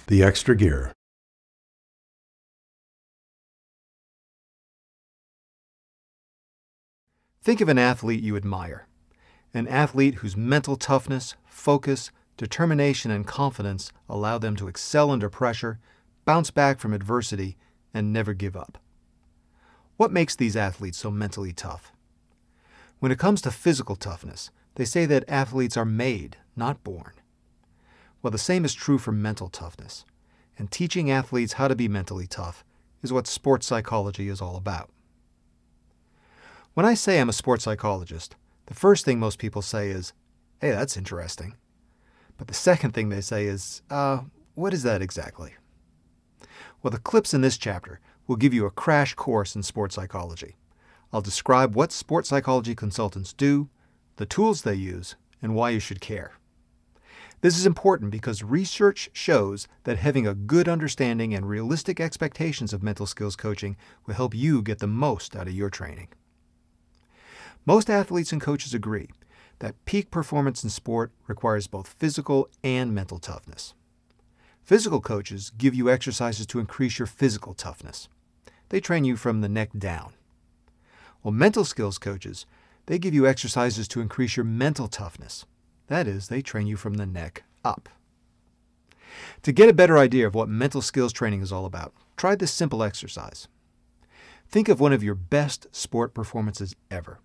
The extra gear. Think of an athlete you admire. An athlete whose mental toughness, focus, determination, and confidence allow them to excel under pressure, bounce back from adversity, and never give up. What makes these athletes so mentally tough? When it comes to physical toughness, they say that athletes are made, not born. Well, the same is true for mental toughness, and teaching athletes how to be mentally tough is what sports psychology is all about. When I say I'm a sports psychologist, the first thing most people say is, "Hey, that's interesting." But the second thing they say is, what is that exactly? Well, the clips in this chapter will give you a crash course in sports psychology. I'll describe what sports psychology consultants do, the tools they use, and why you should care. This is important because research shows that having a good understanding and realistic expectations of mental skills coaching will help you get the most out of your training. Most athletes and coaches agree that peak performance in sport requires both physical and mental toughness. Physical coaches give you exercises to increase your physical toughness. They train you from the neck down. Well, mental skills coaches, they give you exercises to increase your mental toughness. That is, they train you from the neck up. To get a better idea of what mental skills training is all about, try this simple exercise. Think of one of your best sport performances ever.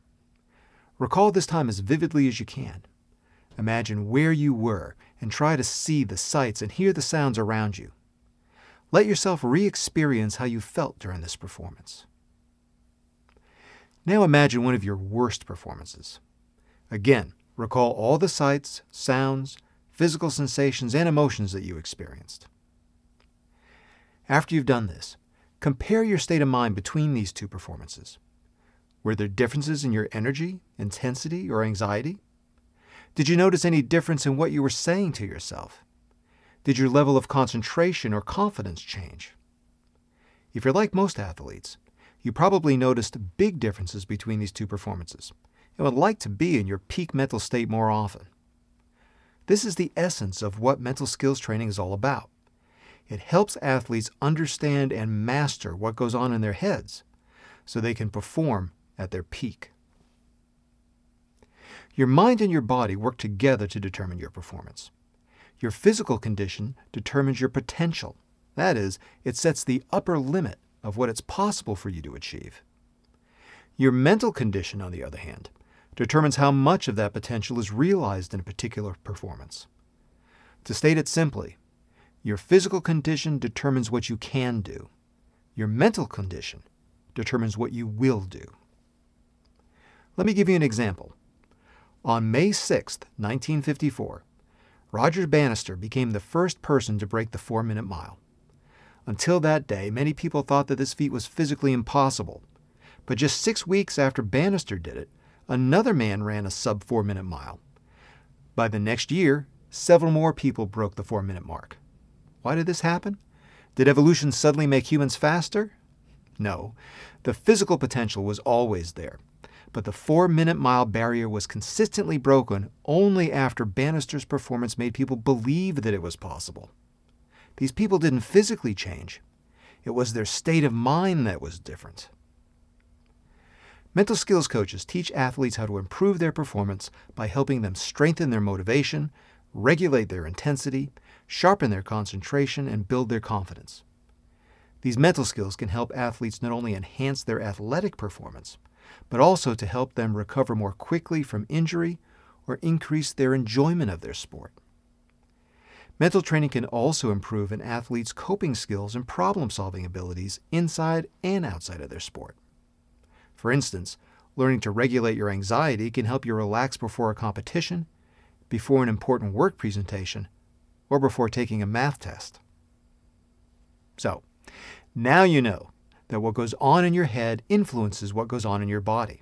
Recall this time as vividly as you can. Imagine where you were and try to see the sights and hear the sounds around you. Let yourself re-experience how you felt during this performance. Now imagine one of your worst performances. Again, recall all the sights, sounds, physical sensations, and emotions that you experienced. After you've done this, compare your state of mind between these two performances. Were there differences in your energy, intensity, or anxiety? Did you notice any difference in what you were saying to yourself? Did your level of concentration or confidence change? If you're like most athletes, you probably noticed big differences between these two performances and would like to be in your peak mental state more often. This is the essence of what mental skills training is all about. It helps athletes understand and master what goes on in their heads so they can perform at their peak. Your mind and your body work together to determine your performance. Your physical condition determines your potential. That is, it sets the upper limit of what it's possible for you to achieve. Your mental condition, on the other hand, determines how much of that potential is realized in a particular performance. To state it simply, your physical condition determines what you can do. Your mental condition determines what you will do. Let me give you an example. On May 6, 1954, Roger Bannister became the first person to break the 4-minute mile. Until that day, many people thought that this feat was physically impossible. But just 6 weeks after Bannister did it, another man ran a sub-4-minute mile. By the next year, several more people broke the 4-minute mark. Why did this happen? Did evolution suddenly make humans faster? No. The physical potential was always there. But the 4-minute mile barrier was consistently broken only after Bannister's performance made people believe that it was possible. These people didn't physically change. It was their state of mind that was different. Mental skills coaches teach athletes how to improve their performance by helping them strengthen their motivation, regulate their intensity, sharpen their concentration, and build their confidence. These mental skills can help athletes not only enhance their athletic performance, but also to help them recover more quickly from injury or increase their enjoyment of their sport. Mental training can also improve an athlete's coping skills and problem-solving abilities inside and outside of their sport. For instance, learning to regulate your anxiety can help you relax before a competition, before an important work presentation, or before taking a math test. So, now you know that what goes on in your head influences what goes on in your body.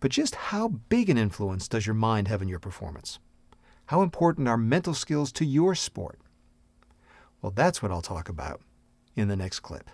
But just how big an influence does your mind have in your performance? How important are mental skills to your sport? Well, that's what I'll talk about in the next clip.